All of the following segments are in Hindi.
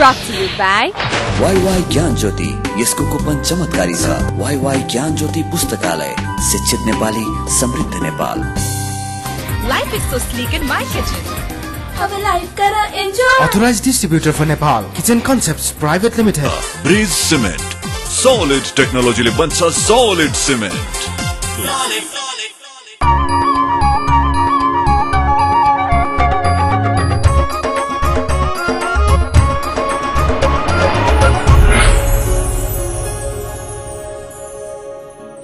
brought to you by वाई ज्ञान ज्योति, यसको कुपन चमत्कारी छ। वाई ज्ञान ज्योति पुस्तकालय, शिक्षित नेपाली, समृद्ध Nepal. Life is so sleek in my kitchen. Have a life, kara enjoy. Authorized distributor for Nepal, Kitchen Concepts Private Limited. Breeze Cement, solid technology ले बन्छ solid cement.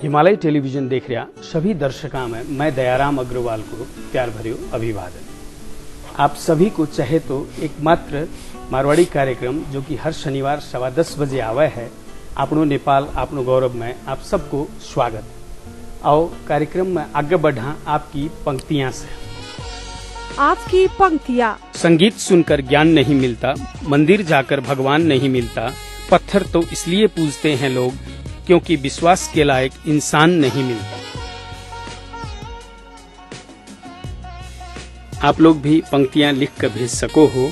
हिमालय टेलीविजन देख रहा सभी दर्शकों में मैं दयाराम अग्रवाल को प्यार भर्यो अभिवादन। आप सभी को चाहे तो एकमात्र मारवाड़ी कार्यक्रम जो कि हर शनिवार 10:15 बजे आवा है, आपनो नेपाल आपनो गौरव में आप सबको स्वागत। आओ कार्यक्रम में आगे बढ़ा आपकी पंक्तियां से। आपकी पंक्तियां। संगीत सुनकर ज्ञान नहीं मिलता, मंदिर जाकर भगवान नहीं मिलता, पत्थर तो इसलिए पूजते हैं लोग क्योंकि विश्वास के लायक इंसान नहीं मिलता। आप लोग भी पंक्तियां लिख कर भेज सको हो।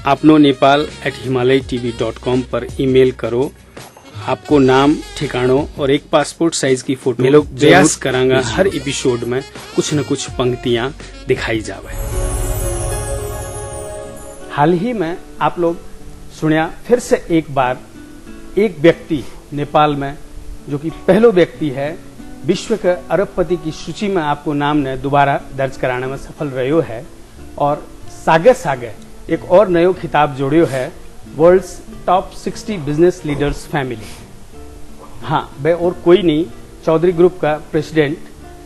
आपनो nepal@himalaytv.com पर ईमेल करो। आपको नाम, ठिकानों और एक पासपोर्ट साइज की फोटो में लोग प्रयास करांगा हर एपिसोड में कुछ न कुछ पंक्तियां दिखाई जावे। हाल ही में आप लोग सुनिया फिर से एक बार एक व्यक्ति नेपाल में जो कि पहलो व्यक्ति है विश्व के अरबपति की सूची में आपको नाम ने दोबारा दर्ज कराने में सफल रहो है और सागे सागे एक और नयो खिताब जोड़ियो है world's top 60 business leaders family. हाँ, वह और कोई नहीं, चौधरी ग्रुप का प्रेसिडेंट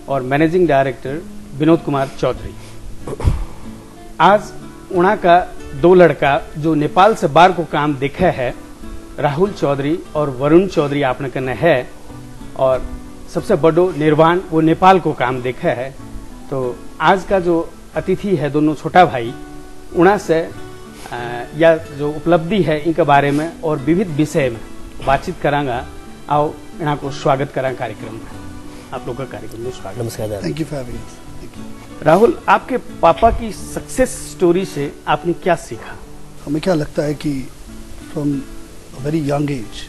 और मैनेजिंग डायरेक्टर विनोद कुमार चौधरी। आज उना का दो लड़का जो नेपाल से बाहर को काम देखा है, राहुल चौधरी और वरुण चौधरी आपने कहना है, और सबसे बड़ो निर्वाण वो नेपाल को काम देखा है। तो आज का जो अतिथि है दोनों छोटा भाई, उना से या जो उपलब्धि है इनके बारे में और विविध विषय में बातचीत करांगा। आओ इन्हा को स्वागत करा कार्यक्रम में। आप लोग का कार्यक्रम में स्वागत। नमस्कार। Thank you for having us. Rahul, आपके पापा की सक्सेस स्टोरी से आपने क्या सीखा? हमें क्या लगता है कि from very young age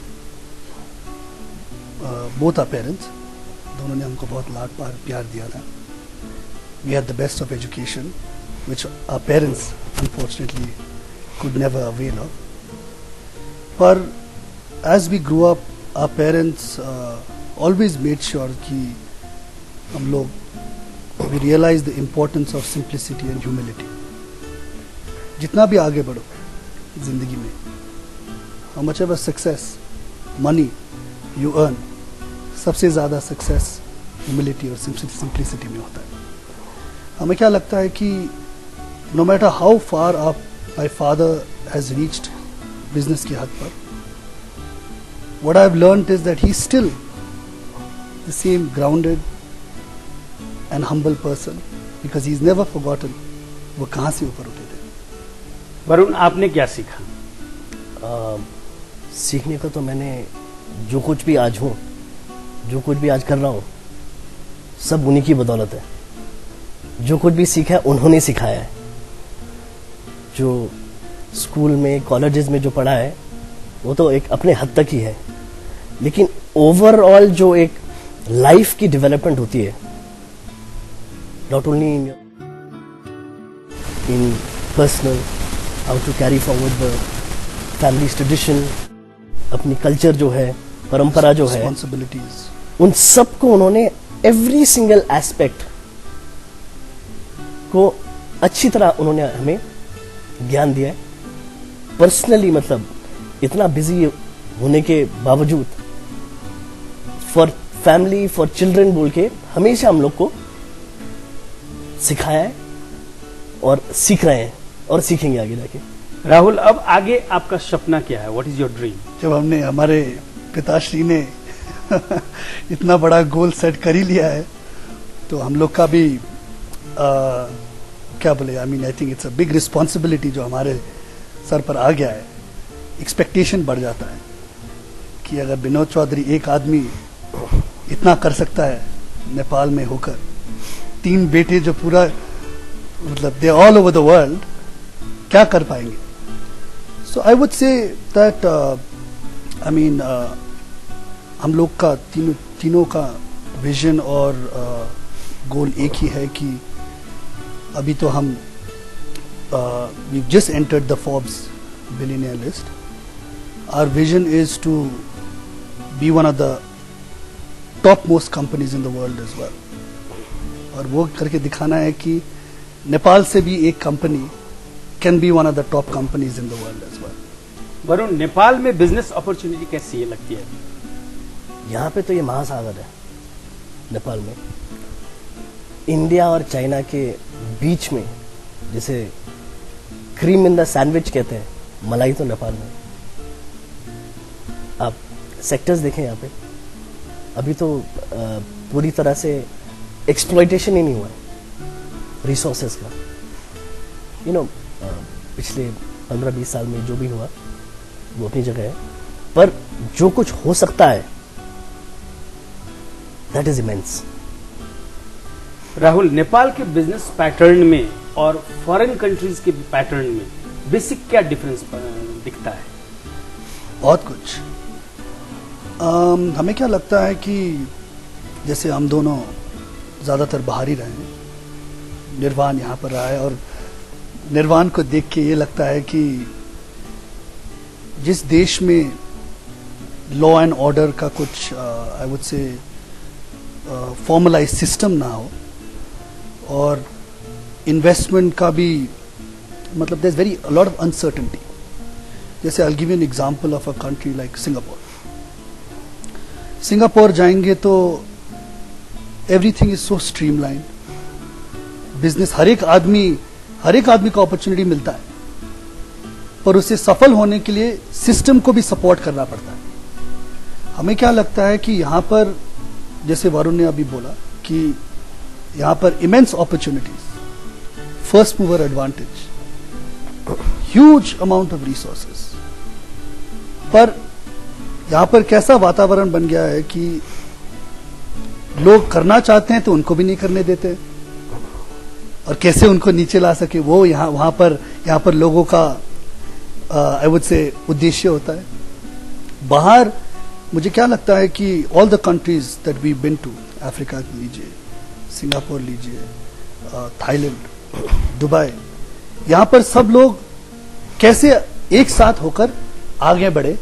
both our parents, दोनों ने हमको बहुत लाड प्यार दिया था। We had the best of education which our parents unfortunately could never avail of. पर as we grew up, our parents always made sure कि हम लोग we realize the importance of simplicity and humility. जितना भी आगे बढ़ो जिंदगी में, how much ever success, money you earn, सबसे ज़्यादा success humility और simplicity में होता है। हमें क्या लगता है कि no matter how far up my father has reached business की हद पर, what I've learned is that he's still the same grounded and humble person because he's never forgotten वो कहाँ से ऊपर उठे थे। वरुण, आपने क्या सीखा? सीखने का तो मैंने जो कुछ भी आज हूँ, जो कुछ भी आज कर रहा हूँ, सब उन्हीं की बदौलत है। जो कुछ भी सीखा है उन्होंने सिखाया है। जो स्कूल में, कॉलेजेस में जो पढ़ा है वो तो एक अपने हद तक ही है, लेकिन ओवरऑल जो एक लाइफ की डेवलपमेंट होती है, not only in personal, how to carry forward the family tradition, अपनी कल्चर जो है, परंपरा जो है, उन सब को उन्होंने एवरी सिंगल एस्पेक्ट को अच्छी तरह उन्होंने हमें ज्ञान दिया है। पर्सनली मतलब इतना बिजी होने के बावजूद फॉर फैमिली, फॉर चिल्ड्रन बोल के हमेशा हम लोग को सिखाया है और सीख रहे हैं और सीखेंगे आगे जाके। राहुल, अब आगे आपका सपना क्या है? What is your dream? जब हमने हमारे पिताश्री ने इतना बड़ा गोल सेट कर ही लिया है तो हम लोग का भी क्या बोले, I think it's a big responsibility जो हमारे सर पर आ गया है। एक्सपेक्टेशन बढ़ जाता है कि अगर विनोद चौधरी एक आदमी इतना कर सकता है नेपाल में होकर, 3 बेटे जो पूरा मतलब they all over the world क्या कर पाएंगे। So I would say that हम लोग का तीनों का विजन और गोल एक ही है कि अभी तो हम we've just entered the Forbes billionaire list. Our vision is to be one of the topmost companies in the world as well. और वो करके दिखाना है कि नेपाल से भी एक company can be one of the top companies in the world as well. Varun, Nepal में बिजनेस अपॉर्चुनिटी कैसी है लगती है? यहाँ पे तो ये महासागर है नेपाल में। इंडिया और चाइना के बीच में, जिसे क्रीम इन द सैंडविच कहते हैं, मलाई तो नेपाल में। आप सेक्टर्स देखें यहाँ पे, अभी तो पूरी तरह से एक्सप्लॉयटेशन ही नहीं हुआ है रिसोर्सेज का। पिछले 15-20 साल में जो भी हुआ वो अपनी जगह है, पर जो कुछ हो सकता है that is immense. Rahul, Nepal के बिजनेस पैटर्न में और फॉरेन कंट्रीज के पैटर्न में बेसिक क्या डिफरेंस दिखता है? बहुत कुछ। हमें क्या लगता है कि जैसे हम दोनों ज़्यादातर बाहर ही रहे हैं, निर्वाण यहाँ पर रहा है, और निर्वाण को देख के ये लगता है कि जिस देश में लॉ एंड ऑर्डर का कुछ I would say formalize system ना हो, और इन्वेस्टमेंट का भी मतलब there is very a lot of uncertainty. जैसे I will give you an example of a country like Singapore. Singapore जाएंगे तो everything is so streamline. Business हर एक आदमी को अपॉर्चुनिटी मिलता है, पर उसे सफल होने के लिए सिस्टम को भी सपोर्ट करना पड़ता है। हमें क्या लगता है कि यहाँ पर, जैसे वरुण ने अभी बोला, कि यहाँ पर immense opportunities, first mover advantage, huge amount of resources, पर यहाँ पर कैसा वातावरण बन गया है कि लोग करना चाहते हैं तो उनको भी नहीं करने देते, और कैसे उनको नीचे ला सके वो यहाँ पर लोगों का आई वुड से उद्देश्य होता है। बाहर मुझे क्या लगता है कि all the countries that we been to, Africa लीजिए, सिंगापुर लीजिए, थाईलैंड, दुबई, यहाँ पर सब लोग कैसे एक साथ होकर आगे बढ़े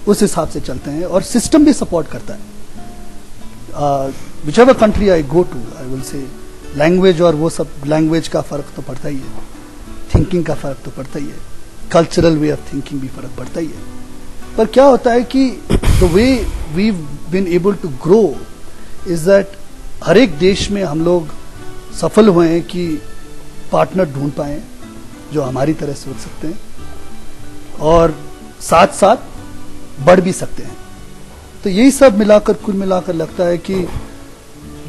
उस हिसाब से चलते हैं, और सिस्टम भी सपोर्ट करता है। whichever country I go to, I will say language और वो सब, लैंग्वेज का फर्क तो पड़ता ही है, थिंकिंग का फर्क तो पड़ता ही है, कल्चरल वे ऑफ थिंकिंग भी फर्क पड़ता ही है। पर क्या होता है कि the way we been able to grow is that हर एक देश में हम लोग सफल हुए हैं कि पार्टनर ढूंढ पाए जो हमारी तरह सोच सकते हैं और साथ साथ बढ़ भी सकते हैं। तो यही सब मिलाकर, कुल मिलाकर लगता है कि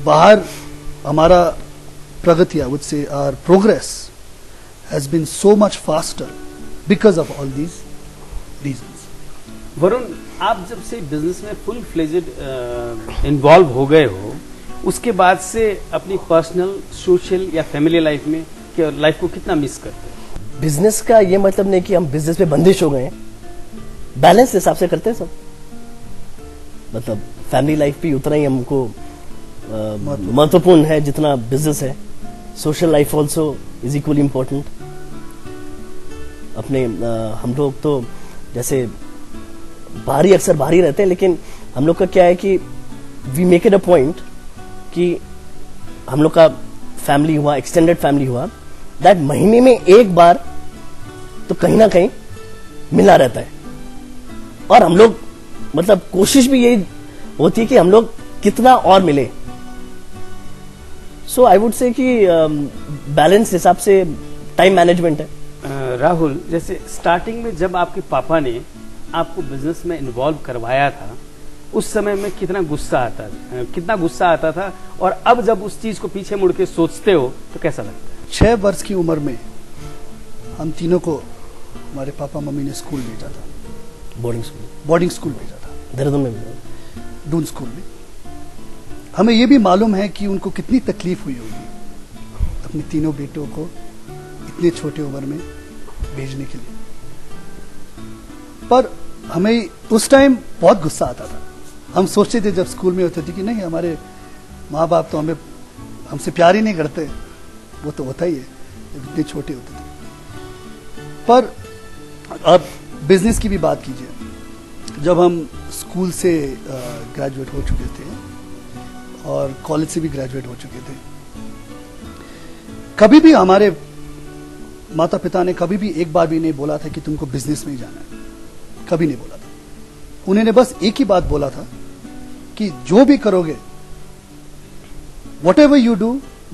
बाहर हमारा प्रगति, I would say our progress has been so much faster because of all these reasons. Varun, आप जब से बिजनेस में फुल फ्लेजेड इन्वॉल्व हो गए हो, उसके बाद से अपनी पर्सनल, सोशल या फैमिली लाइफ को कितना मिस करते हैं? बिजनेस का ये मतलब नहीं कि हम बिजनेस में बंदिश हो गए हैं, बैलेंस हिसाब से करते हैं सब। मतलब फैमिली लाइफ भी उतना ही हमको महत्वपूर्ण है जितना बिजनेस है। Social life also is equally important. अपने हम लोग तो जैसे अक्सर बाहर ही रहते हैं, लेकिन हम लोग का क्या है कि we make it a point कि हम लोग का फैमिली हुआ, एक्सटेंडेड फैमिली हुआ, दैट महीने में एक बार तो कहीं ना कहीं मिला रहता है। और हम लोग मतलब कोशिश भी यही होती है कि हम लोग कितना और मिले। सो आई वुड से कि बैलेंस हिसाब से टाइम मैनेजमेंट है। राहुल, जैसे स्टार्टिंग में जब आपके पापा ने आपको बिजनेस में इन्वॉल्व करवाया था, उस समय में कितना गुस्सा आता था, और अब जब उस चीज को पीछे मुड़ के सोचते हो तो कैसा लगता है? 6 वर्ष की उम्र में हम तीनों को हमारे पापा मम्मी ने स्कूल भेजा था, बोर्डिंग स्कूल भेजा था, देहरादून में, दून स्कूल में। हमें यह भी मालूम है कि उनको कितनी तकलीफ हुई होगी अपने तीनों बेटों को इतने छोटे उम्र में भेजने के लिए। पर हमें उस टाइम बहुत गुस्सा आता था। हम सोचते थे जब स्कूल में होते थे कि नहीं, हमारे माँ बाप तो हमसे प्यार ही नहीं करते। वो तो होता ही है जब इतने छोटे होते थे। पर अब बिजनेस की भी बात कीजिए, जब हम स्कूल से ग्रेजुएट हो चुके थे और कॉलेज से भी ग्रेजुएट हो चुके थे, कभी भी हमारे माता पिता ने कभी भी एक बार भी नहीं बोला था कि तुमको बिजनेस में ही जाना है, कभी नहीं बोला था। उन्होंने बस एक ही बात बोला था कि जो भी करोगे, whatever you do,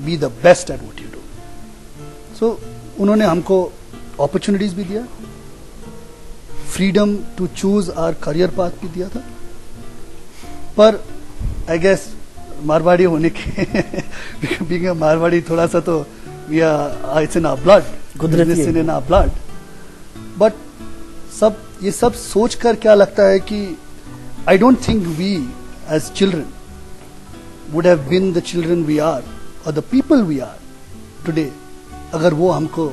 be the best at what you do. So उन्होंने हमको अपॉर्चुनिटीज भी दिया, freedom to choose our career path भी दिया था। पर आई गेस मारवाड़ी होने के बीइंग मारवाड़ी थोड़ा सा तो इट्स इन आवर ब्लड, कुदरती है। In our blood. बट ये सब सोच कर क्या लगता है कि I don't think we as children would have been the children we are और the people we are today अगर वो हमको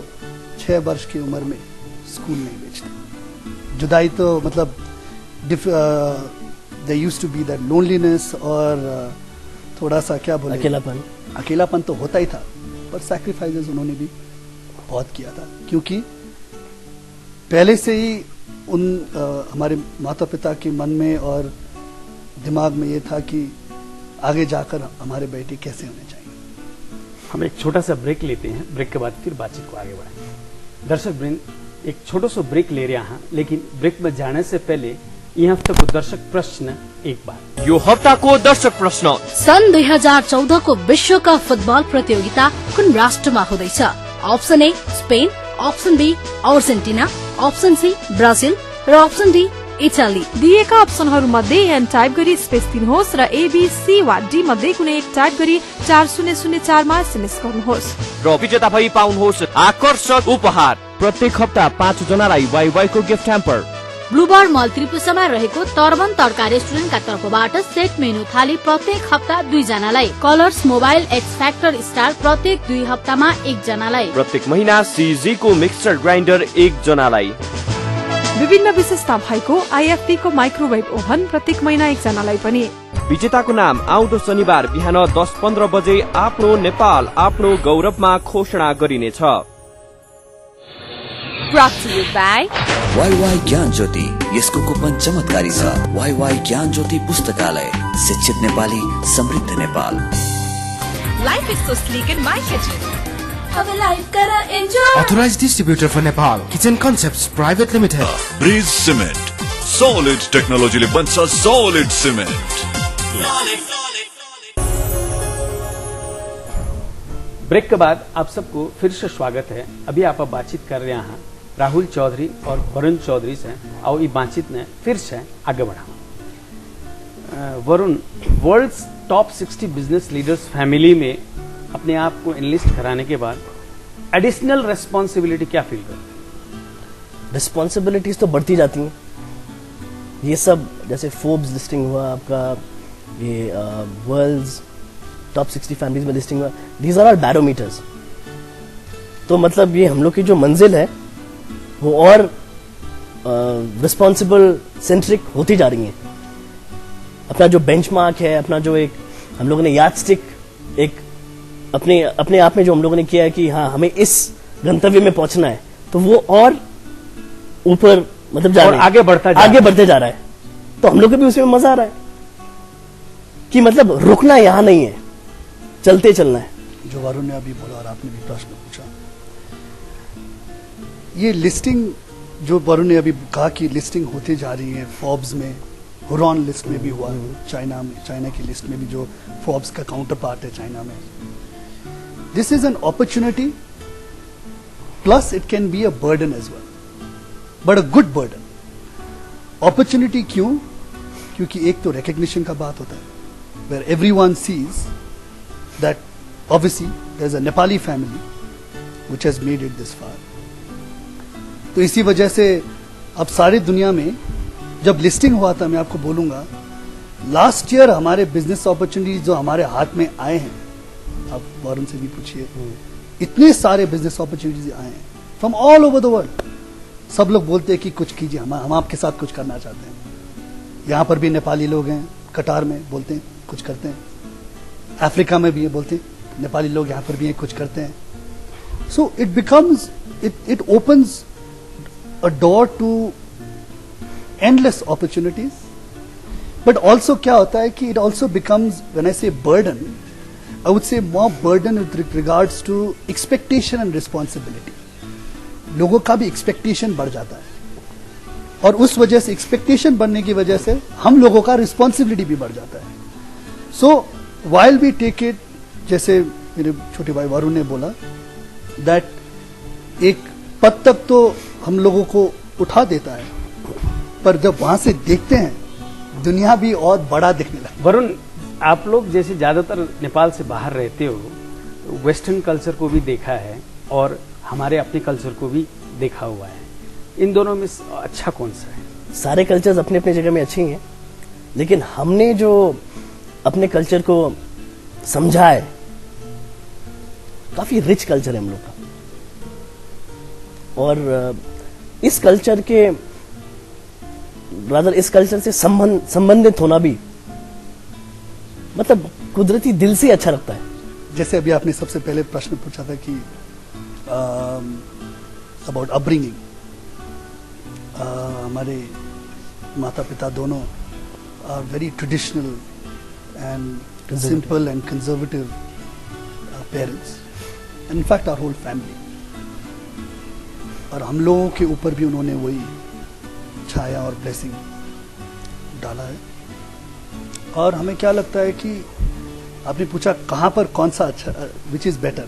6 वर्ष की उम्र में स्कूल नहीं भेजते। जुदाई तो मतलब they used to be that loneliness और थोड़ा सा क्या बोले, अकेलापन तो होता ही था, पर सैक्रिफाइसेस उन्होंने भी बहुत किया था, क्योंकि पहले से ही हमारे माता पिता के मन में और दिमाग में ये था कि आगे जाकर हमारे बेटे कैसे होने चाहिए। हम एक छोटा सा ब्रेक लेते हैं, ब्रेक के बाद फिर बातचीत को आगे बढ़ाएंगे। दर्शक वृंद, एक छोटो सो ब्रेक ले रहा हाँ, लेकिन ब्रेक में जाने से पहले यी हप्ताको दर्शक प्रश्न एक बार। यो हप्ताको दर्शक प्रश्न, सन् 2014 को विश्वकप फुटबल प्रतियोगिता कुन राष्ट्रमा हुँदैछ? Option A Spain, option B Argentina, option C Brazil र अप्सन डी इटाली। दिएका अप्सनहरूमध्ये एन टाइप गरी स्पेस दिनुहोस् र एबी सी वा डी मध्ये कुनै एक टाइप गरी 4004 मा एसएमएस गर्नुहोस् र विजेता भई पाउनुहोस् आकर्षक उपहार। प्रत्येक हप्ता 5 जनालाई वाइवाई को गिफ्ट ह्याम्पर। ब्लूबर्ड मल त्रिपुरामा रहेको तर्बन तड्का रेस्टुरेन्टका तर्फबाट सेट मेनु थाली प्रत्येक हप्ता 2 जनालाई। Colours mobile x factor star प्रत्येक 2 हप्तामा 1 जनालाई। प्रत्येक महिना सीजी को मिक्सर ग्राइन्डर 1 जनालाई। विभिन्न विशेषता भएको आईएफटी को माइक्रोवेभ ओभन प्रत्येक महिना 1 जनालाई पनि। विजेताको नाम आउँदो शनिबार बिहान 10:15 बजे आफ्नो नेपाल आफ्नो गौरवमा घोषणा गरिनेछ। Brought to you by WaiWai ज्ञान ज्योति, यसको कुपन चमत्कारी छ। वाईवाई ज्ञान ज्योति पुस्तकालय, शिक्षित नेपाली, समृद्ध Nepal. Life is so sleek in my kitchen. अब लाइफ करा enjoy. Authorized distributor for Nepal, Kitchen Concepts Private Limited. Bridge cement, solid टेक्नोलॉजीले बन्छ सॉलिड सिमेन्ट। ब्रेक के बाद आप सबको फिर से स्वागत है। अभी आप बातचीत कर रहे हैं राहुल चौधरी और वरुण चौधरी से। आओ ये बातचीत ने फिर से आगे बढ़ाओ। Varun, world's top 60 business leaders family में अपने आप को एनलिस्ट कराने के बाद एडिशनल रेस्पॉन्सिबिलिटी क्या फील करते? रिस्पॉन्सिबिलिटीज तो बढ़ती जाती हैं। ये सब जैसे फोर्ब्स लिस्टिंग हुआ आपका, ये वर्ल्ड्स टॉप 60 फैमिलीज में लिस्टिंग हुआ, दीज आर आर बैरोमीटर्स। तो मतलब ये हम लोग की जो मंजिल है वो और रिस्पॉन्सिबल सेंट्रिक होती जा रही है। अपना जो बेंचमार्क है, अपना जो एक हम लोगों ने यार्डस्टिक एक अपने आप में जो हम लोगों ने किया है कि हाँ हमें इस गंतव्य में पहुंचना है, तो वो और ऊपर मतलब जा रहा है, आगे बढ़ते जा रहा है। तो हम लोग को भी उसमें मजा आ रहा है कि मतलब रुकना यहां नहीं है, चलते चलना है। जो वरुण ने अभी बोला और आपने भी प्रश्न पूछा, ये लिस्टिंग जो वरुण ने अभी कहा कि लिस्टिंग होती जा रही है, फोर्ब्स में, हुरॉन लिस्ट में भी हुआ, चाइना की लिस्ट में भी जो फोर्ब्स का काउंटर पार्ट है चाइना में। This is an opportunity plus it can be a burden as well, but a good burden. Opportunity क्यों? क्योंकि एक तो रिकग्निशन का बात होता है, where everyone sees that obviously there's a Nepali family which has made it this far. तो इसी वजह से अब सारी दुनिया में जब लिस्टिंग हुआ था, मैं आपको बोलूंगा लास्ट ईयर हमारे बिजनेस अपॉर्चुनिटीज जो हमारे हाथ में आए हैं, आप वरुण से भी पूछिए, इतने सारे बिजनेस अपॉर्चुनिटीज आए हैं from all over the world. सब लोग बोलते हैं कि कुछ कीजिए, हम आपके साथ कुछ करना चाहते हैं। यहाँ पर भी नेपाली लोग हैं, कटार में बोलते हैं कुछ करते हैं, अफ्रीका में भी बोलते हैं नेपाली लोग यहाँ पर भी हैं कुछ करते हैं। So it becomes it opens a door to endless opportunities, but also क्या होता है कि it also becomes, when I say burden, I would say more burden with regards to expectation and responsibility. लोगों का भी एक्सपेक्टेशन बढ़ जाता है और उस वजह से, एक्सपेक्टेशन बढ़ने की वजह से हम लोगों का रिस्पॉन्सिबिलिटी भी बढ़ जाता है। So while we take it, जैसे मेरे छोटे भाई वरुण ने बोला, दैट एक पद तक तो हम लोगों को उठा देता है, पर जब वहां से देखते हैं दुनिया भी और बड़ा दिखने लगता। वरुण, आप लोग जैसे ज्यादातर नेपाल से बाहर रहते हो, वेस्टर्न कल्चर को भी देखा है और हमारे अपने कल्चर को भी देखा हुआ है, इन दोनों में अच्छा कौन सा है? सारे कल्चर्स अपने अपने जगह में अच्छे ही हैं, लेकिन हमने जो अपने कल्चर को समझा है, काफी रिच कल्चर है हम लोग का, और इस कल्चर के रादर इस कल्चर से संबंधित होना भी मतलब कुदरती दिल से अच्छा लगता है। जैसे अभी आपने सबसे पहले प्रश्न पूछा था कि अबाउट अपब्रिंगिंग, हमारे माता पिता दोनों are very traditional and simple and conservative parents, and in fact our whole family, और हम लोगों के ऊपर भी उन्होंने वही छाया और ब्लेसिंग डाला है। और हमें क्या लगता है कि आपने पूछा कहां पर कौन सा अच्छा, which is better,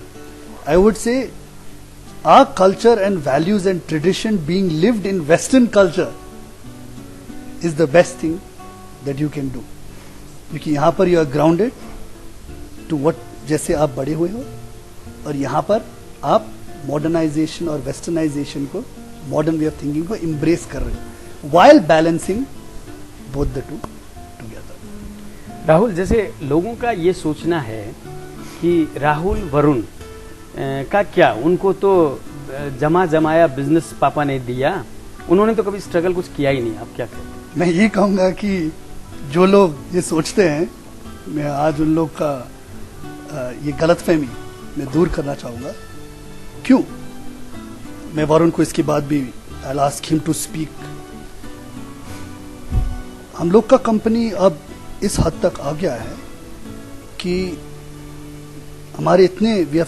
I would से our culture and values and tradition being lived in Western culture is the best thing that you can do, क्योंकि यहाँ पर you are grounded to what, जैसे आप बड़े हुए हो, और यहाँ पर आप modernization और westernization को, modern way of thinking को embrace कर रहे हो, while balancing both the two together. Rahul, जैसे लोगों का ये सोचना है कि राहुल वरुण का क्या, उनको तो जमाया बिजनेस पापा ने दिया, उन्होंने तो कभी स्ट्रगल कुछ किया ही नहीं, आप क्या कहते हैं? मैं ये कहूंगा कि जो लोग ये सोचते हैं, मैं आज उन लोग का ये गलतफहमी मैं दूर करना चाहूंगा। क्यों? मैं वरुण को इसके बाद भी I ask him to speak. हम लोग का कंपनी अब इस हद तक आ गया है कि हमारे इतने, we have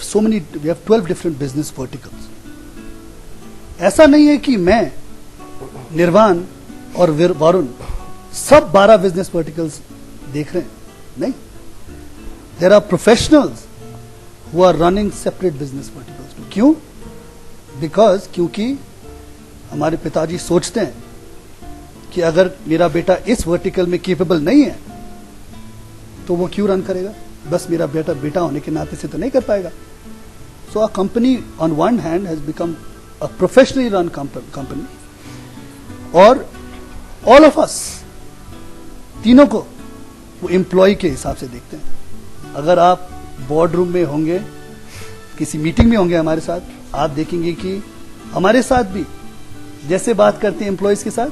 12 different business verticals. ऐसा नहीं है कि मैं, निर्वाण और वरुण सब 12 बिजनेस वर्टिकल्स देख रहे हैं, नहीं। There are professionals who are running separate business verticals. क्यों? क्योंकि हमारे पिताजी सोचते हैं कि अगर मेरा बेटा इस वर्टिकल में कैपेबल नहीं है तो वो क्यों रन करेगा, बस मेरा बेटा होने के नाते से तो नहीं कर पाएगा। So our company on one hand has become a professionally run company, और ऑल ऑफ अस तीनों को वो एम्प्लॉय के हिसाब से देखते हैं। अगर आप बोर्ड रूम में होंगे, किसी मीटिंग में होंगे हमारे साथ, आप देखेंगे कि हमारे साथ भी जैसे बात करते हैं एम्प्लॉयज के साथ,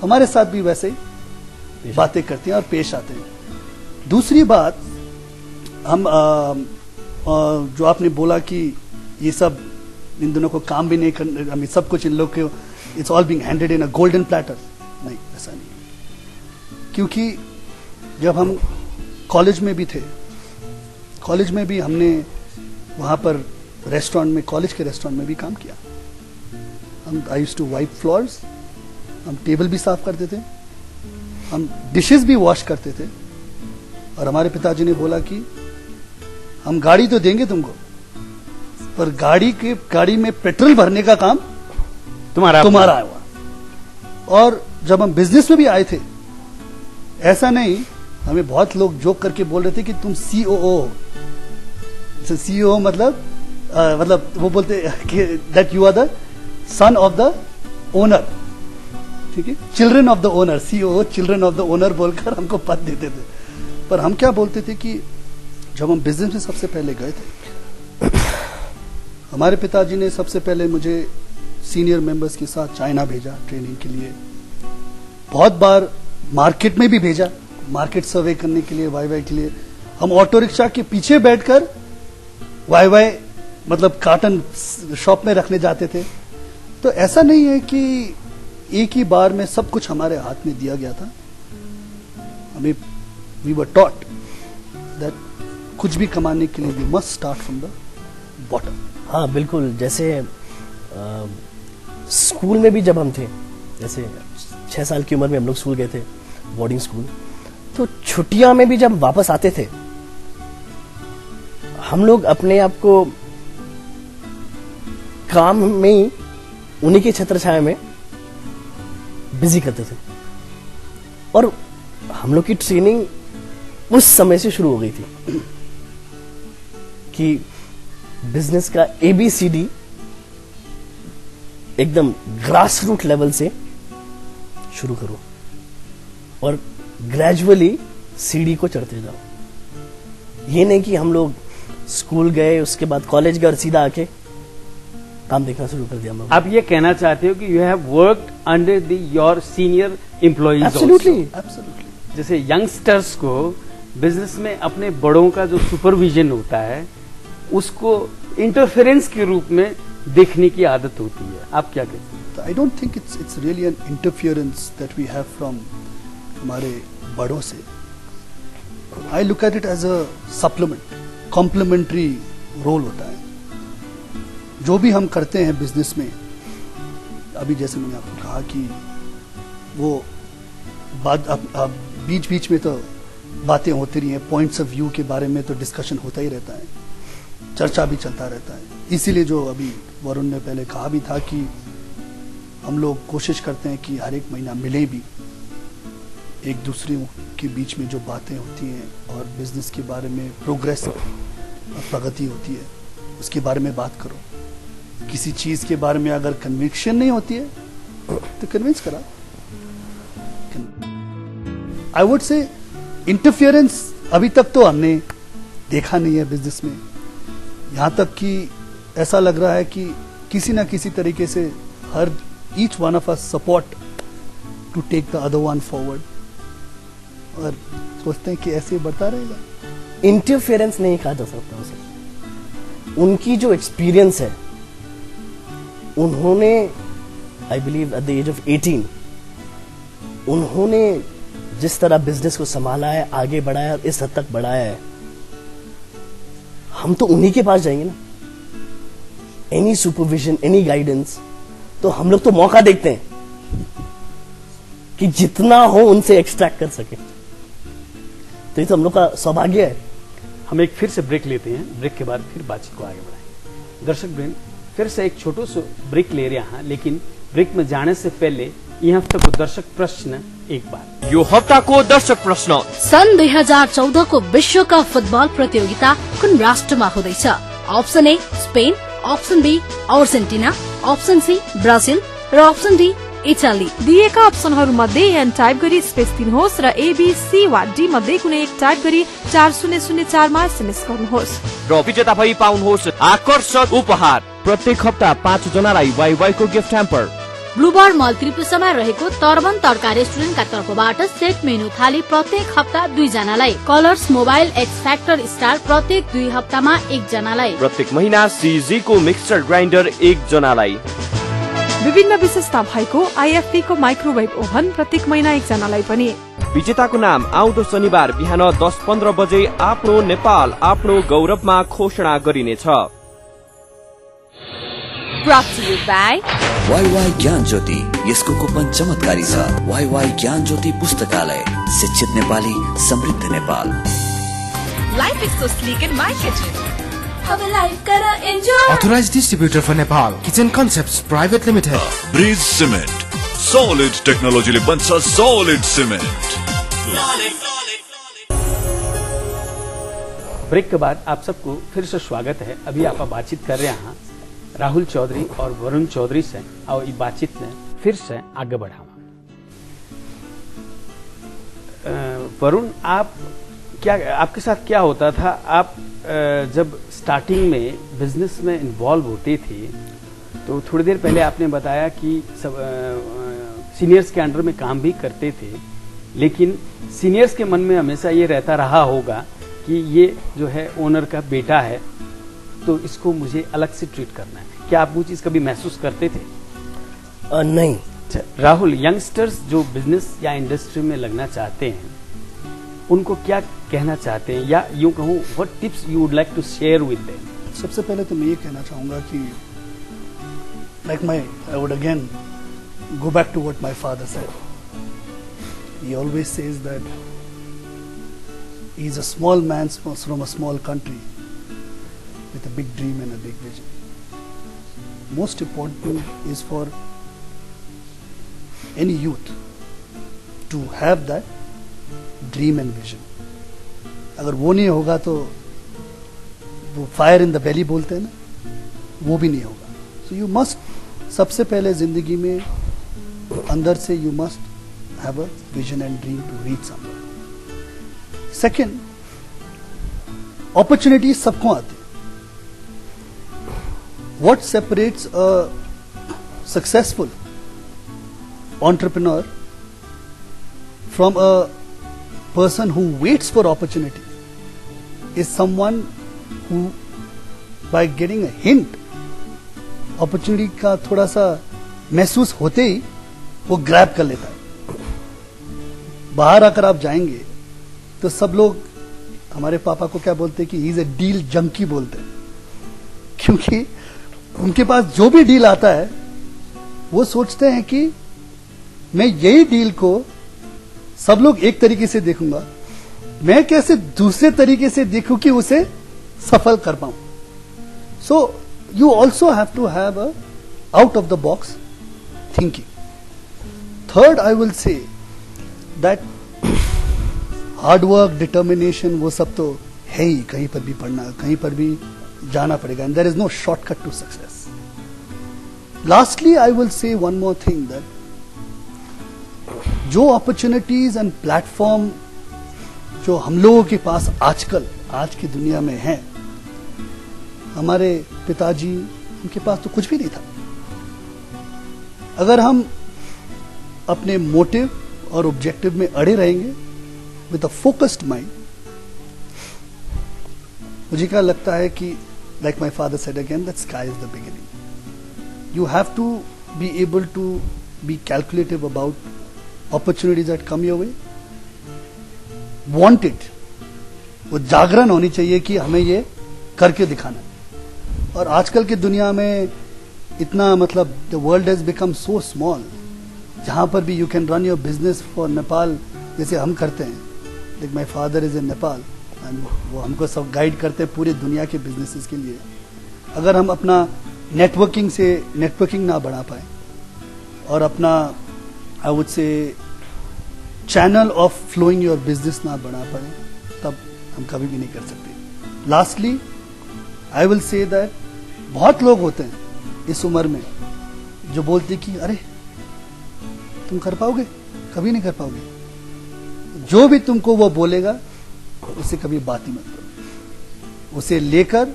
हमारे साथ भी वैसे ही बातें करते हैं और पेश आते हैं। दूसरी बात, हम जो आपने बोला कि ये सब इन दोनों को काम भी नहीं करने, सब कुछ इन लोग के, it's all being handed in a golden platter, नहीं, ऐसा नहीं। क्योंकि जब हम कॉलेज में भी थे, कॉलेज में भी हमने वहां पर रेस्टोरेंट में, कॉलेज के रेस्टोरेंट में भी काम किया। हम I used to wipe floors, हम टेबल भी साफ करते थे, हम डिशेस भी वॉश करते थे, और हमारे पिताजी ने बोला कि हम गाड़ी तो देंगे तुमको, पर गाड़ी में पेट्रोल भरने का काम तुम्हारा हुआ। और जब हम बिजनेस में भी आए थे, ऐसा नहीं, हमें बहुत लोग जोक करके बोल रहे थे कि तुम COO हो। CEO मतलब वो बोलते that you are the son of the owner, ठीक है, children of the owner, COO children of the owner बोलकर हमको पद देते थे। पर हम क्या बोलते थे कि जब हम बिजनेस में सबसे पहले गए थे, हमारे पिताजी ने सबसे पहले मुझे सीनियर मेंबर्स के साथ चाइना भेजा ट्रेनिंग के लिए, बहुत बार मार्केट में भी भेजा, मार्केट सर्वे करने के लिए, वाई के लिए। हम ऑटो रिक्शा के पीछे बैठकर वाई मतलब कार्टन शॉप में रखने जाते थे। तो ऐसा नहीं है कि एक ही बार में सब कुछ हमारे हाथ में दिया गया था। हमें वी वर टॉट दैट कुछ भी कमाने के लिए we must start from the bottom. हाँ बिल्कुल, जैसे स्कूल में भी जब हम थे, जैसे 6 साल की उम्र में हम लोग स्कूल गए थे, बोर्डिंग स्कूल, तो छुट्टियां में भी जब वापस आते थे हम लोग अपने आप को काम में ही उन्हीं की छत्र छाया में बिजी करते थे। और हम लोग की ट्रेनिंग उस समय से शुरू हो गई थी कि बिजनेस का ABCD एकदम ग्रास रूट लेवल से शुरू करो और ग्रेजुअली सीढ़ी को चढ़ते जाओ। ये नहीं कि हम लोग स्कूल गए, उसके बाद कॉलेज गए और सीधा आके काम देखना शुरू कर दिया। हम आप ये कहना चाहते हो कि you have worked under your senior employees? Absolutely. जैसे यंगस्टर्स को बिजनेस में अपने बड़ों का जो सुपरविजन होता है उसको इंटरफेरेंस के रूप में देखने की आदत होती है, आप क्या कहते हैं? I don't think it's really an interference that we have from हमारे बड़ों से। I look at it as a supplement, complementary role होता है। जो भी हम करते हैं बिजनेस में, अभी जैसे मैंने आपको कहा कि वो बात अब बीच बीच में तो बातें होती रही हैं, पॉइंट्स ऑफ व्यू के बारे में तो डिस्कशन होता ही रहता है, चर्चा भी चलता रहता है। इसीलिए जो अभी वरुण ने पहले कहा भी था कि हम लोग कोशिश करते हैं कि हर एक महीना मिले भी, एक दूसरे के बीच में जो बातें होती हैं और बिजनेस के बारे में प्रोग्रेस और प्रगति होती है उसके बारे में बात करो। किसी चीज के बारे में अगर कन्विक्शन नहीं होती है तो कन्विंस करा। आई वुड से इंटरफियरेंस अभी तक तो हमने देखा नहीं है बिजनेस में। यहां तक कि ऐसा लग रहा है कि किसी ना किसी तरीके से हर each one of us support to take the other one forward, और सोचते हैं कि ऐसे बढ़ता रहेगा। इंटरफेरेंस नहीं कहा जा सकता उसे। उनकी जो एक्सपीरियंस है, उन्होंने I believe at the age of 18 उन्होंने जिस तरह बिजनेस को संभाला है, आगे बढ़ाया और इस हद तक बढ़ाया है, हम तो उन्हीं के पास जाएंगे ना। एनी सुपरविजन, एनी गाइडेंस, तो हम लोग तो मौका देखते हैं कि जितना हो उनसे एक्सट्रैक्ट कर सके। तो ये तो हम लोग का सौभाग्य है। हम एक फिर से ब्रेक लेते हैं, ब्रेक के बाद फिर बातचीत को आगे बढ़ाएंगे। दर्शक वृंद, फिर से एक छोटो सो ब्रेक ले रहे हैं, लेकिन ब्रेक में जाने से पहले यह हफ्ता को दर्शक प्रश्न एक बार। यो हप्ताको दर्शक प्रश्न, सन् 2014 को विश्व कप फुटबल प्रतियोगिता कुन राष्ट्रमा हुँदैछ? Option A Spain, option B Argentina, option C Brazil र अप्सन डी इटाली। दिएका अप्सनहरू मध्ये एन टाइप गरी स्पेस दिनुहोस् र ABC वा D मध्ये कुनै एक टाइप गरी 4004 मा एसएमएस गर्नुहोस् र विजेता भई पाउनुहोस् आकर्षक उपहार। प्रत्येक हप्ता 5 जनालाई वाई को गिफ्ट ह्याम्पर। ब्लूबर्ड मल त्रिपुसमा रहेको तर्बन तड्का रेस्टुरेन्टका तर्फबाट सेट मेनु थाली प्रत्येक हप्ता 2 जनालाई। Colours mobile x factor star प्रत्येक 2 हप्तामा 1 जनालाई। प्रत्येक महिना CG को मिक्सर ग्राइन्डर 1 जनालाई। विभिन्न विशेषता भएको IFP को माइक्रोवेभ ओभन प्रत्येक महिना 1 जनालाई पनि। विजेताको नाम आउँदो शनिबार बिहान 10:15 बजे आफ्नो नेपाल आफ्नो गौरवमा घोषणा गरिनेछ। Brought to you by वाई ज्ञान ज्योति, यसको कुपन चमत्कारी छ। वाई ज्ञान ज्योति पुस्तकालय, शिक्षित नेपाली, समृद्ध Nepal. Life is so sleek in my kitchen. अब लाइफ कर enjoy. Authorized distributor for Nepal, Kitchen Concepts Private Limited. Bridge cement, solid टेक्नोलॉजीले बन्छ सॉलिड सिमेन्ट। ब्रेक के बाद आप सबको फिर से स्वागत है। अभी आप बातचीत कर रहे हैं राहुल चौधरी और वरुण चौधरी से, और ये बातचीत ने फिर से आगे बढ़ावा। वरुण, आप क्या, आपके साथ क्या होता था? आप जब स्टार्टिंग में बिजनेस में इन्वॉल्व होते थे तो थोड़ी देर पहले आपने बताया कि सब सीनियर्स के अंडर में काम भी करते थे, लेकिन सीनियर्स के मन में हमेशा ये रहता रहा होगा कि ये जो है ओनर का बेटा है, तो इसको मुझे अलग से ट्रीट करना है। क्या आप वो चीज कभी महसूस करते थे? नहीं। राहुल, यंगस्टर्स जो बिजनेस या इंडस्ट्री में लगना चाहते हैं, उनको क्या कहना चाहते हैं, या यूं कहूं what tips you would like to share with them? सबसे पहले तो मैं ये कहना चाहूंगा कि I would again go back to what my father said. He always says that he's a small man from a small country with a big dream and a big vision. Most important is for any youth to have that dream and vision. अगर वो नहीं होगा तो वो फायर इन द बेली बोलते हैं ना, वो भी नहीं होगा. सो यू मस्ट, सबसे पहले जिंदगी में अंदर से you must have a vision and dream to reach somewhere. Second, opportunity सबको आती है. What separates a successful entrepreneur from a person who waits for opportunity is someone who, by getting a hint, opportunity का थोड़ा सा महसूस होते ही वो ग्रैब कर लेता है. बाहर आकर आप जाएंगे तो सब लोग हमारे पापा को क्या बोलते हैं कि he is a deal junkie बोलते हैं, क्योंकि उनके पास जो भी डील आता है वो सोचते हैं कि मैं यही डील को, सब लोग एक तरीके से देखूंगा, मैं कैसे दूसरे तरीके से देखूं कि उसे सफल कर पाऊं. So you also have to have a out of the box thinking. Third, I will say that hard work, determination, वो सब तो है ही. कहीं पर भी पढ़ना, कहीं पर भी जाना पड़ेगा, and there is no shortcut to success. Lastly, I will say one more thing, that जो अपॉर्चुनिटीज एंड प्लेटफॉर्म जो हम लोगों के पास आजकल आज की दुनिया में है, हमारे पिताजी, उनके पास तो कुछ भी नहीं था. अगर हम अपने मोटिव और ऑब्जेक्टिव में अड़े रहेंगे विद अ फोकस्ड माइंड, मुझे क्या लगता है कि like my father said again, that sky is the beginning. You have to be able to be calculative about opportunities that come your way. Want it. वो जागरण होनी चाहिए कि हमें ये करके दिखाना है. और आजकल की दुनिया में इतना, मतलब the world has become so small, जहां पर भी you can run your business for Nepal, जैसे हम करते हैं. Like my father is in Nepal and वो हमको सब गाइड करते हैं पूरी दुनिया के बिजनेसेस के लिए. अगर हम अपना नेटवर्किंग ना बढ़ा पाए और अपना, I would say, channel of flowing your business ना बढ़ा पाए, तब हम कभी भी नहीं कर सकते. Lastly, I will say that बहुत लोग होते हैं इस उम्र में जो बोलते कि अरे तुम कर पाओगे, कभी नहीं कर पाओगे. जो भी तुमको वो बोलेगा उससे कभी बात ही मत करो. उसे लेकर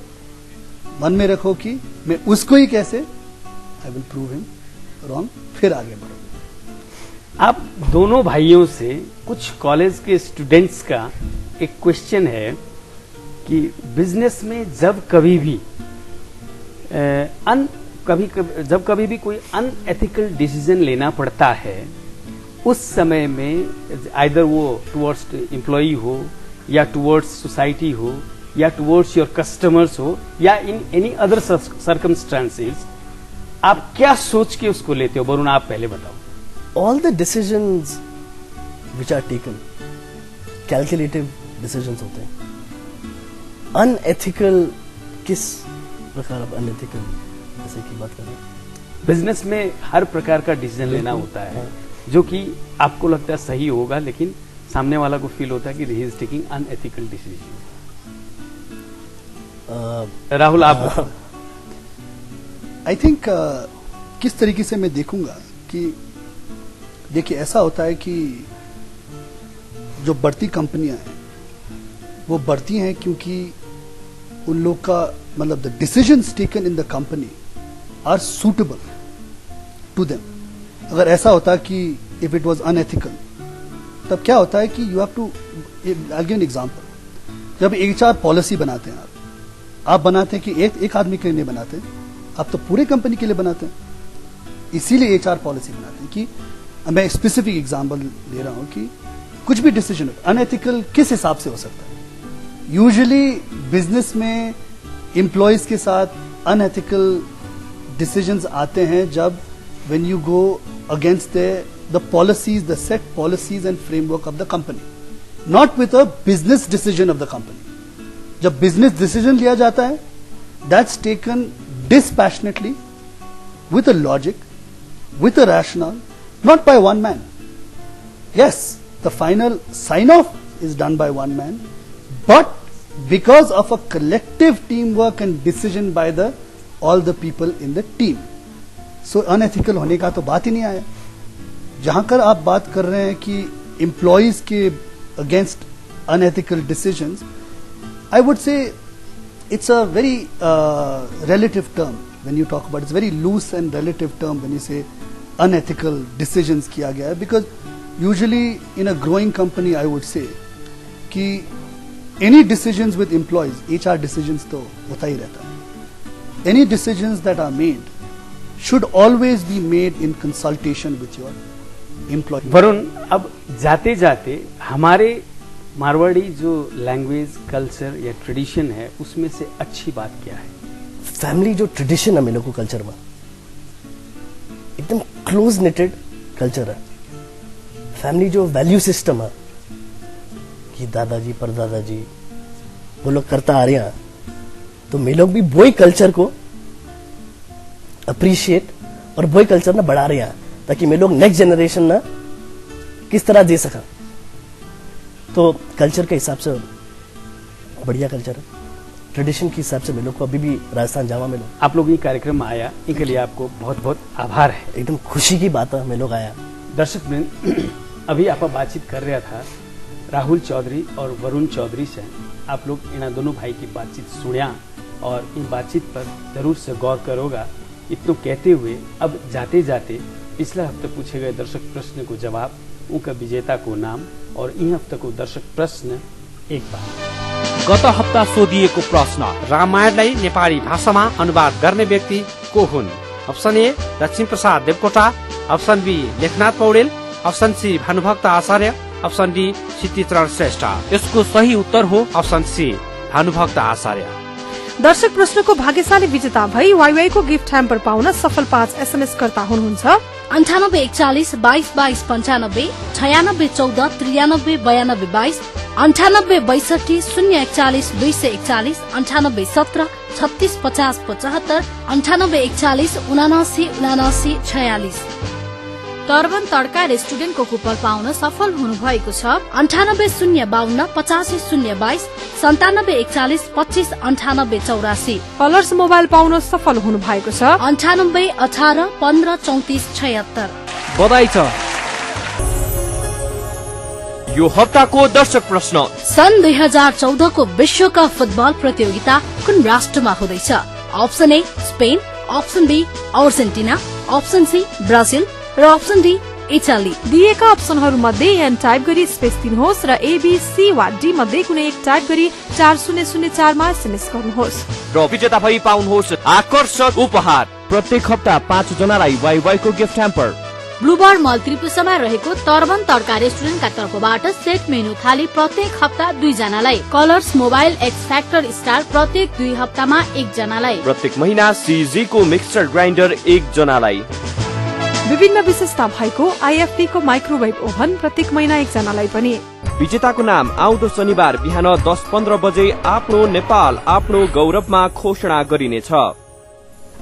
मन में रखो कि मैं उसको ही कैसे I will prove him wrong, फिर आगे बढ़ो. आप दोनों भाइयों से कुछ कॉलेज के स्टूडेंट्स का एक क्वेश्चन है कि बिजनेस में जब कभी भी कोई अनएथिकल डिसीजन लेना पड़ता है, उस समय में आइदर वो टुवर्ड्स एम्प्लॉई हो या टुवर्ड्स सोसाइटी हो या टुवर्ड्स योर कस्टमर्स हो या इन एनी अदर सर्कमस्टांसेस, आप क्या सोच के उसको लेते हो? वरुण, आप पहले बताओ. All the decisions which are taken, calculative decisions होते हैं. Unethical, किस प्रकार of unethical जैसे की बात कर रहे हैं? बिजनेस में हर प्रकार का डिसीजन लेना होता है जो कि आपको लगता है सही होगा, लेकिन सामने वाला को फील होता है कि he is taking unethical decision. Rahul, आप आई थिंक किस तरीके से मैं देखूंगा कि देखिए, ऐसा होता है कि जो बढ़ती कंपनियां हैं वो बढ़ती हैं क्योंकि उन लोग का, मतलब the decisions taken in the company are suitable to them. अगर ऐसा होता कि इफ इट वाज अनएथिकल, तब क्या होता है कि you have to, I give an example. जब HR पॉलिसी बनाते हैं आप बनाते हैं कि एक आदमी के लिए नहीं बनाते, आप तो पूरे कंपनी के लिए बनाते हैं. इसीलिए HR पॉलिसी बनाते हैं कि मैं स्पेसिफिक एग्जांपल ले रहा हूं कि कुछ भी डिसीजन अनएथिकल किस हिसाब से हो सकता है. यूजुअली बिजनेस में एम्प्लॉयज के साथ अनएथिकल डिसीजंस आते हैं जब when you go against the policies, the set policies and framework of the company, not with a business decision of the company. जब बिजनेस डिसीजन लिया जाता है, that's taken dispassionately, with a logic, with a rationale, not by one man. Yes, the final sign-off is done by one man, but because of a collective teamwork and decision by all the people in the team. So unethical होने का तो बात ही नहीं आया. जहां कर आप बात कर रहे हैं कि employees के against unethical decisions, I would say it's a very relative term when you talk about. It's very loose and relative term when you say unethical decisions किया गया है, because usually in a growing company I would say कि any decisions with employees, HR decisions तो होता ही रहता है. Any decisions that are made should always be made in consultation with your employee. Varun, अब जाते जाते हमारे मारवाड़ी जो लैंग्वेज, कल्चर या ट्रेडिशन है, उसमें से अच्छी बात क्या है? फैमिली जो ट्रेडिशन है मेरे को कल्चर में, एकदम क्लोज नेटेड कल्चर है. फैमिली जो वैल्यू सिस्टम है कि दादाजी परदादाजी वो लोग करता आ रहे हैं, तो मैं लोग भी वही कल्चर को अप्रिशिएट और वही कल्चर ना बढ़ा रहे हैं, ताकि मैं लोग नेक्स्ट जनरेशन ना किस तरह दे सका. तो कल्चर के हिसाब से बढ़िया कल्चर है. ट्रेडिशन के हिसाब से मैं लोग को अभी भी राजस्थान जावा में लोग आप लोग ये कार्यक्रम में आया, इनके लिए आपको बहुत बहुत आभार है. एकदम खुशी की बात है मैं लोग आया. दर्शक वृंद, अभी आप बातचीत कर रहा था राहुल चौधरी और वरुण चौधरी से. आप लोग इन दोनों भाई की बातचीत सुनिया और इन बातचीत पर जरूर से गौर करोगा. इतना कहते हुए अब जाते जाते पिछले हफ्ते पूछे गए दर्शक प्रश्न को जवाब, उनका विजेता को नाम और इन हफ्ते को दर्शक प्रश्न एक बार. गत हप्ता सोधिएको प्रश्न, रामायणलाई नेपाली भाषामा अनुवाद गर्ने व्यक्ति को हुन्? Option A Dakshin Prasad Devkota, option B Lekhnath Paudel, option C Bhanubhakta Acharya, option D Siddhicharan Shrestha. यसको सही उत्तर हो अप्सन सी भानुभक्त आचार्य. दर्शक प्रश्नको भाग्यशाली विजेता भई वाईवाई को गिफ्ट ह्याम्पर पाउन सफल 5 SMS कर्ता हुनुहुन्छ. 9841 22 22 95, 96 14 93 92 22, 98 62 041 241, 98 17 36 50 75, 98 41 79 79 46. टर्बन तड्का रेस्टुरेन्टको कुपन पाउन सफल हुनुभएको छ. 98 052 85 022, 97 41 25 98 84. कलर्स मोबाइल पाउन सफल हुनुभएको छ. 98 18 15 34 76. बधाई छ. यो हप्ताको दर्शक प्रश्न, सन् 2014 को विश्वकप फुटबल प्रतियोगिता कुन राष्ट्रमा हुँदैछ? Option A Spain, option B Argentina, option C Brazil र अप्सन डी इटाली. दिएका अप्सनहरू मध्ये एन टाइप गरी स्पेस दिनुहोस् र ABC वा डी मध्ये कुनै एक टाइप गरी 4004 मा SMS गर्नुहोस् र विजेता भई पाउनुहोस् आकर्षक उपहार. प्रत्येक हप्ता 5 जनालाई वाईवाई को गिफ्ट ह्याम्पर. ब्लूबर्ड मल त्रिपुरामा रहेको टर्बन तड्का रेस्टुरेन्टका तर्फबाट सेट मेनु थाली प्रत्येक हप्ता 2 जनालाई, colours mobile x factor star प्रत्येक 2 हप्तामा 1 जनालाई, प्रत्येक महिना CG को मिक्सर ग्राइन्डर 1 जनालाई, विभिन्न विशेषता भएको IFP को माइक्रोवेभ ओभन प्रत्येक महिना 1 जनालाई पनि. विजेताको नाम आउँदो शनिबार बिहान 10:15 बजे आफ्नो नेपाल आफ्नो गौरवमा घोषणा गरिनेछ.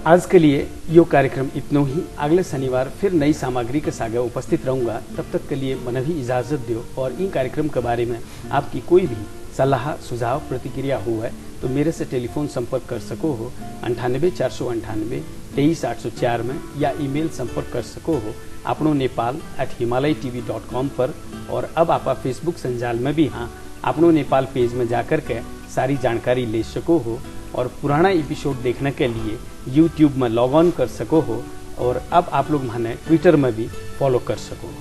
आज के लिए यो कार्यक्रम इतना ही. अगले शनिवार फिर नई सामग्री के साथ उपस्थित रहूंगा. तब तक के लिए मन भी इजाजत दो. और इन कार्यक्रम के बारे में आपकी कोई भी सलाह सुझाव प्रतिक्रिया हो है तो मेरे से टेलीफोन संपर्क कर सको हो 98 498 23 804 में, या ईमेल संपर्क कर सको हो अपनो नेपाल@himalaytv.com पर. और अब आप फेसबुक संजाल में भी हाँ अपनो नेपाल पेज में जाकर के सारी जानकारी ले सको हो. और पुराना एपिसोड देखने के लिए YouTube में लॉग ऑन कर सको हो और अब आप लोग मैंने ट्विटर में भी फॉलो कर सको।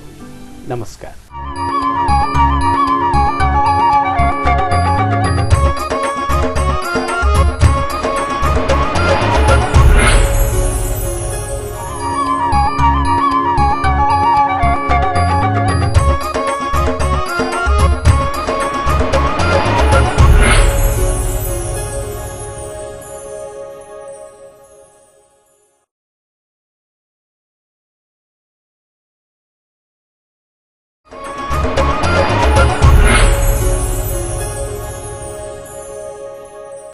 नमस्कार।